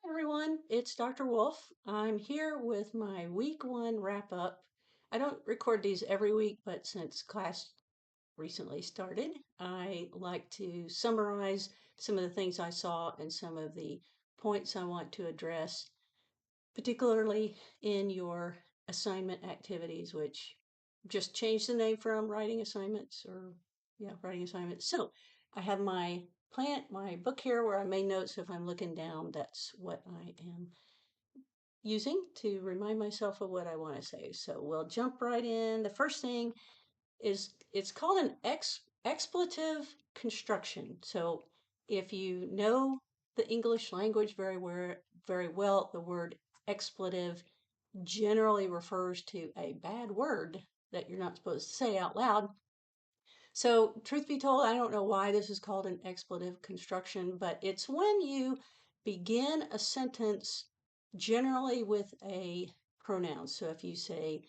Everyone, it's Dr. Wolf. I'm here with my week one wrap up. I don't record these every week, but since class recently started, I like to summarize some of the things I saw and some of the points I want to address, particularly in your assignment activities, which just changed the name from writing assignments writing assignments. So I have my book here where I made notes. If I'm looking down, that's what I am using to remind myself of what I want to say. So we'll jump right in. The first thing is it's called an expletive construction. So if you know the English language very well, the word expletive generally refers to a bad word that you're not supposed to say out loud. So, truth be told, I don't know why this is called an expletive construction, but it's when you begin a sentence generally with a pronoun. So, if you say,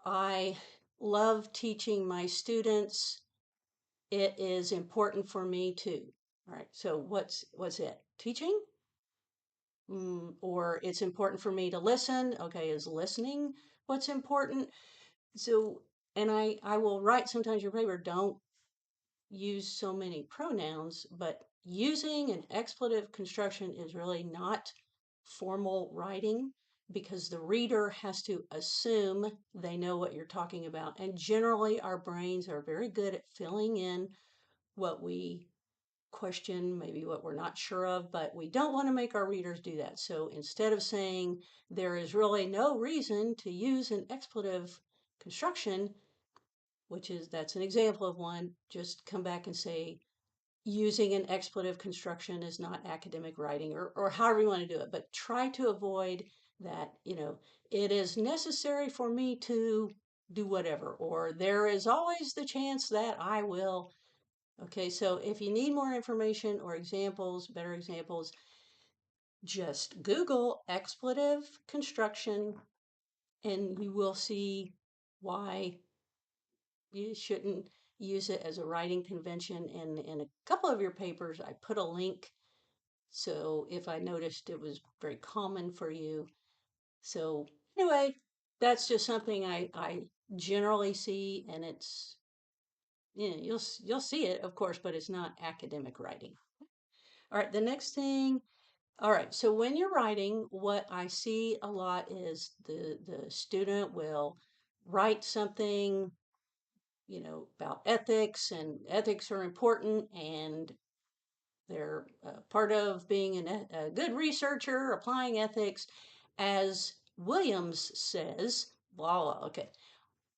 I love teaching my students, it is important for me to. All right, so what's it? Teaching? Or it's important for me to listen. Okay, is listening what's important? So, and I will write sometimes your paper, don't use so many pronouns, but using an expletive construction is really not formal writing because the reader has to assume they know what you're talking about. And generally, our brains are very good at filling in what we question, maybe what we're not sure of, but we don't want to make our readers do that. So instead of saying there is really no reason to use an expletive construction, that's an example of one, just come back and say using an expletive construction is not academic writing, or however you want to do it, but try to avoid that, it is necessary for me to do whatever, or there is always the chance that I will. Okay, so if you need more information or examples, better examples, just Google expletive construction and you will see why you shouldn't use it as a writing convention. And in a couple of your papers, I put a link. So if I noticed it was very common for you. So anyway, that's just something I generally see, and it's, you'll see it, of course, but it's not academic writing. All right, the next thing. All right, so when you're writing, what I see a lot is the student will write something, about ethics, and ethics are important, and they're part of being a good researcher, applying ethics. As Williams says, blah, blah, okay,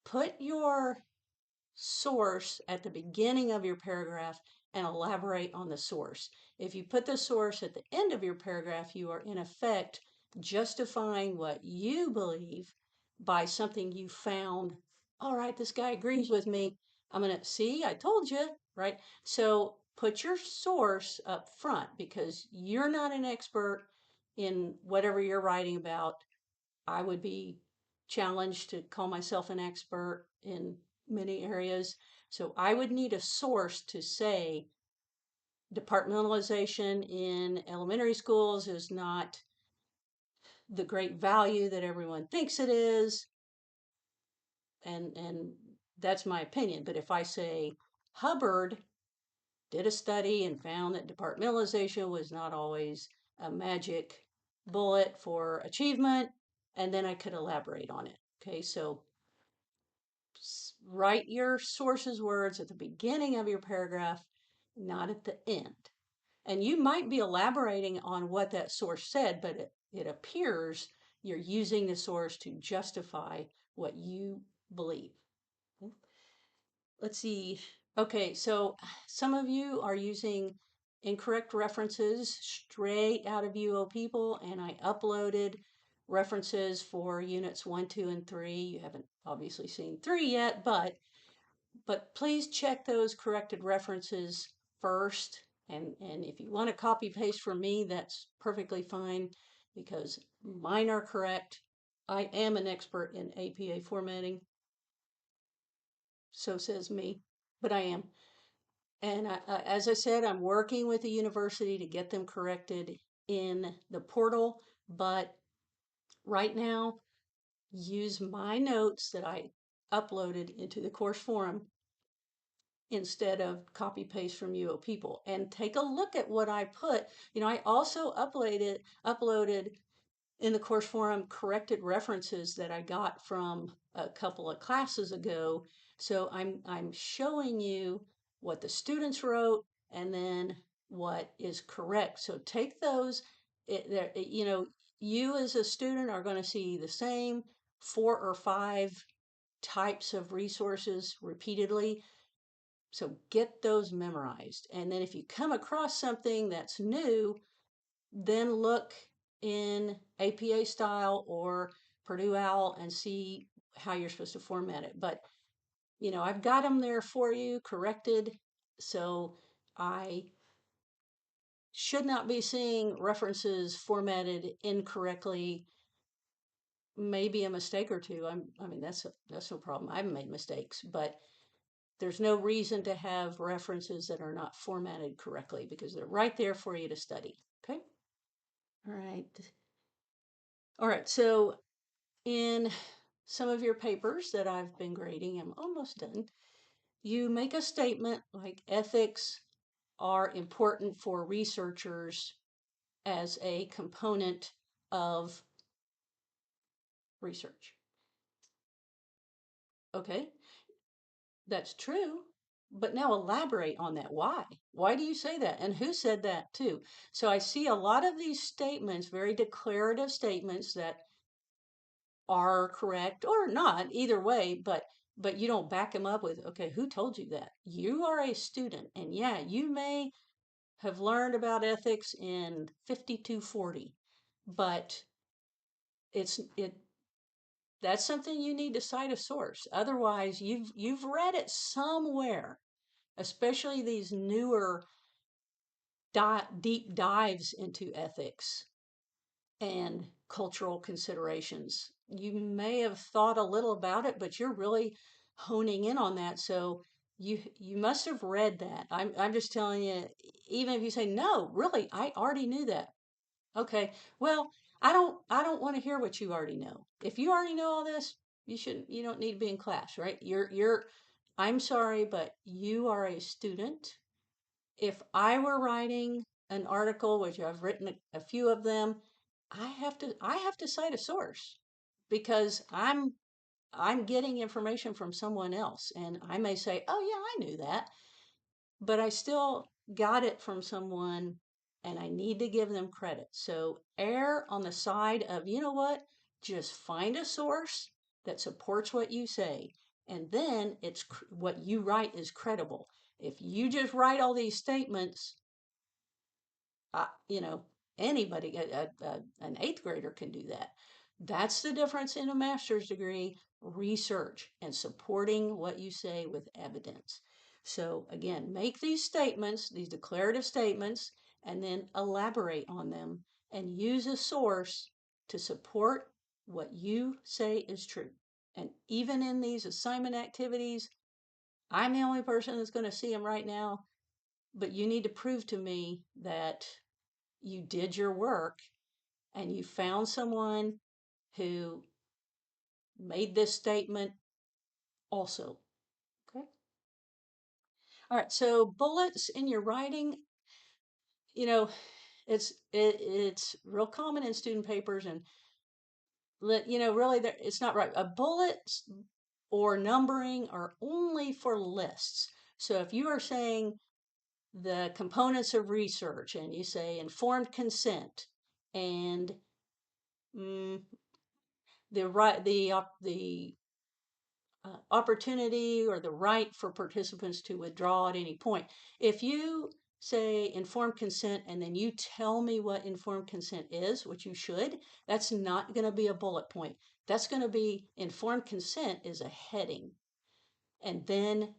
put your source at the beginning of your paragraph and elaborate on the source. If you put the source at the end of your paragraph, you are in effect justifying what you believe by something you found. All right, this guy agrees with me. I'm going to see, I told you, right? So put your source up front because you're not an expert in whatever you're writing about. I would be challenged to call myself an expert in many areas. So I would need a source to say departmentalization in elementary schools is not the great value that everyone thinks it is. And that's my opinion. But if I say Hubbard did a study and found that departmentalization was not always a magic bullet for achievement, and then I could elaborate on it. Okay, so write your source's words at the beginning of your paragraph, not at the end. And you might be elaborating on what that source said, but it appears you're using the source to justify what you believe. Let's see. Okay, so some of you are using incorrect references straight out of UO People, and I uploaded references for units 1, 2, and 3. You haven't obviously seen 3 yet, but please check those corrected references first. And if you want to copy paste from me, that's perfectly fine because mine are correct. I am an expert in APA formatting. So says me, but I am. And as I said, I'm working with the university to get them corrected. in the portal, but right now, use my notes that I uploaded into the course forum instead of copy paste from UO people, and take a look at what I put. I also uploaded in the course forum corrected references that I got from a couple of classes ago. So I'm showing you what the students wrote and then what is correct. So take those. You as a student are going to see the same 4 or 5 types of resources repeatedly. So get those memorized. And then if you come across something that's new, then look in APA style or Purdue OWL and see how you're supposed to format it. But, I've got them there for you corrected. So I should not be seeing references formatted incorrectly. Maybe a mistake or two. That's no problem. I haven't made mistakes, but there's no reason to have references that are not formatted correctly because they're right there for you to study. Okay. All right. All right. So in some of your papers that I've been grading, I'm almost done. You make a statement like ethics are important for researchers as a component of research. Okay, that's true. But now elaborate on that. Why? Why do you say that? And who said that too? So I see a lot of these statements, very declarative statements that are correct or not, either way, but you don't back them up with, okay, who told you that? You are a student, and yeah, you may have learned about ethics in 5240, but it that's something you need to cite a source. Otherwise, you've read it somewhere, especially these newer deep dives into ethics and cultural considerations. You may have thought a little about it, but you're really honing in on that. So you must have read that. I'm just telling you, even if you say, no, really, I already knew that. Okay, well, I don't want to hear what you already know. If you already know all this, you don't need to be in class, right? I'm sorry, but you are a student. If I were writing an article, which I've written a few of them, I have to cite a source because I'm getting information from someone else, and I may say, "Oh yeah, I knew that," but I still got it from someone, and I need to give them credit. So err on the side of, you know what? Just find a source that supports what you say, and then what you write is credible. If you just write all these statements, uh, you know, anybody, an eighth grader can do that. That's the difference in a master's degree, research and supporting what you say with evidence. So again, make these statements, these declarative statements, and then elaborate on them and use a source to support what you say is true. And even in these assignment activities, I'm the only person that's going to see them right now, but you need to prove to me that you did your work and you found someone who made this statement also. Okay. All right. So bullets in your writing, you know, it's real common in student papers, and really it's not right. A bullets or numbering are only for lists. So if you are saying the components of research and you say informed consent and mm, the opportunity or the right for participants to withdraw at any point. If you say informed consent and then you tell me what informed consent is, which you should, that's not going to be a bullet point. That's going to be informed consent is a heading. And then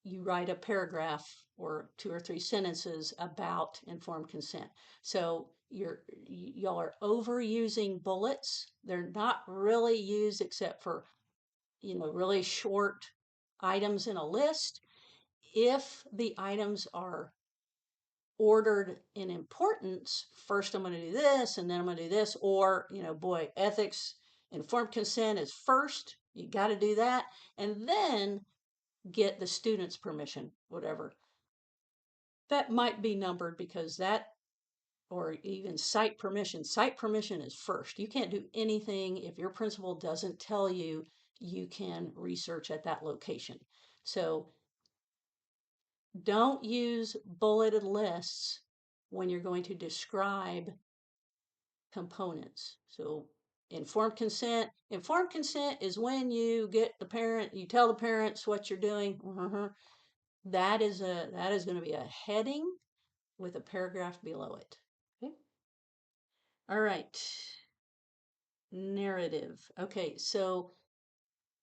you write a paragraph or 2 or 3 sentences about informed consent. So y'all are overusing bullets. They're not really used except for really short items in a list. If the items are ordered in importance. First, I'm going to do this, and then I'm going to do this. Or, boy, ethics, informed consent is first. You got to do that. And then get the student's permission, whatever. That might be numbered because that, or even site permission. Site permission is first. You can't do anything if your principal doesn't tell you you can research at that location. So don't use bulleted lists when you're going to describe components. So informed consent is when you get the parent, you tell the parents what you're doing. That is going to be a heading with a paragraph below it. Okay. All right. Narrative. Okay, so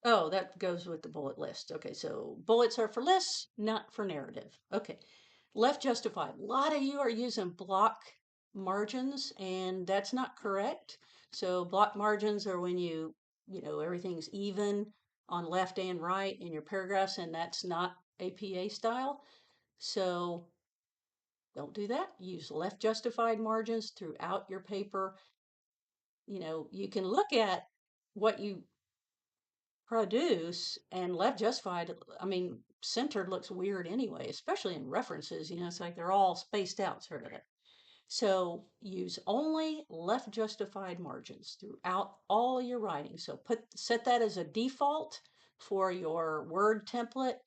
oh, that goes with the bullet list. Okay, so bullets are for lists, not for narrative. Okay. Left justified. A lot of you are using block margins, and that's not correct. So block margins are when everything's even on left and right in your paragraphs, and that's not APA style. So don't do that. Use left justified margins throughout your paper. You can look at what you produce, and left justified, I mean, centered looks weird anyway, especially in references. It's like they're all spaced out sort of. So use only left justified margins throughout all your writing. So set that as a default for your Word template,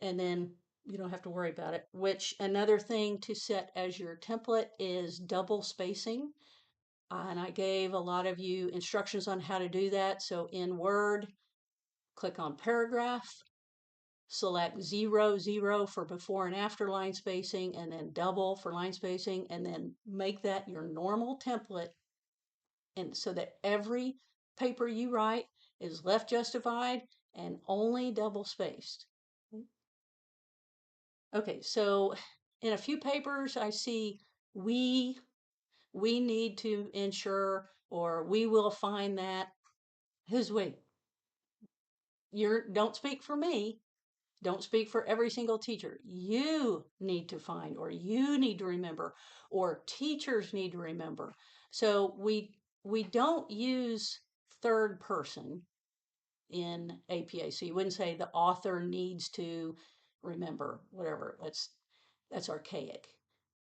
and then you don't have to worry about it. Which another thing to set as your template is double spacing. And I gave a lot of you instructions on how to do that. So in Word, click on paragraph, select 0, 0 for before and after line spacing, and then double for line spacing, and then make that your normal template. And so that every paper you write is left justified and only double spaced. Okay, so in a few papers I see we need to ensure, or we will find that. Who's we? Don't speak for me. Don't speak for every single teacher. You need to find, or you need to remember, or teachers need to remember. So we don't use third person in APA. So you wouldn't say the author needs to remember, whatever. That's archaic.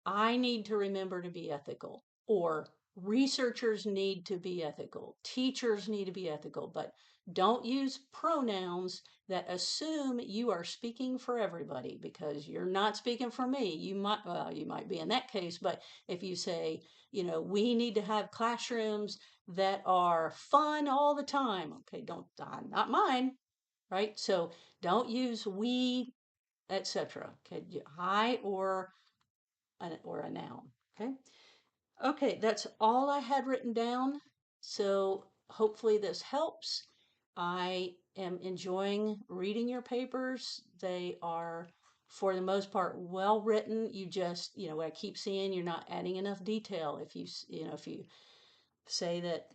I need to remember to be ethical, or researchers need to be ethical, teachers need to be ethical, but don't use pronouns that assume you are speaking for everybody, because you're not speaking for me. You might be in that case, but if you say, we need to have classrooms that are fun all the time. Okay, not mine, right? So don't use we, etc. Okay, I or a noun. Okay. Okay, that's all I had written down. So hopefully this helps. I am enjoying reading your papers. They are, for the most part, well written. You just, what I keep seeing, you're not adding enough detail. If you say that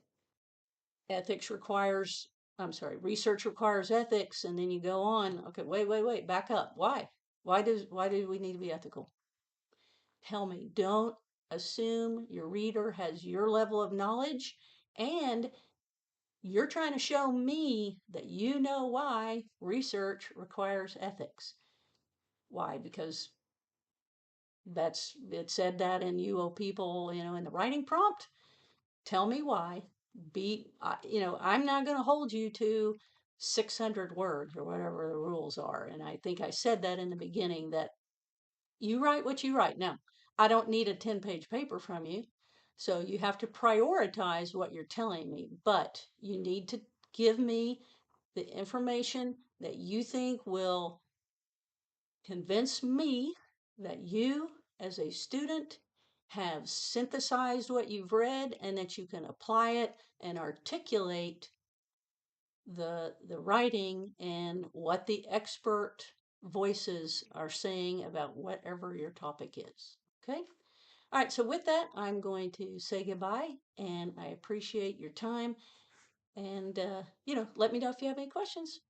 research requires ethics, and then you go on, okay, wait, back up. Why? Why do we need to be ethical? Tell me. Don't assume your reader has your level of knowledge, and you're trying to show me that you know why research requires ethics. Why? Because it said that in UO people, in the writing prompt. Tell me why. I'm not going to hold you to 600 words or whatever the rules are. And I think I said that in the beginning, that you write what you write. Now, I don't need a 10-page paper from you. So you have to prioritize what you're telling me, but you need to give me the information that you think will convince me that you, as a student, have synthesized what you've read, and that you can apply it and articulate the writing and what the expert voices are saying about whatever your topic is. Okay? All right, so with that, I'm going to say goodbye, and I appreciate your time. And, let me know if you have any questions.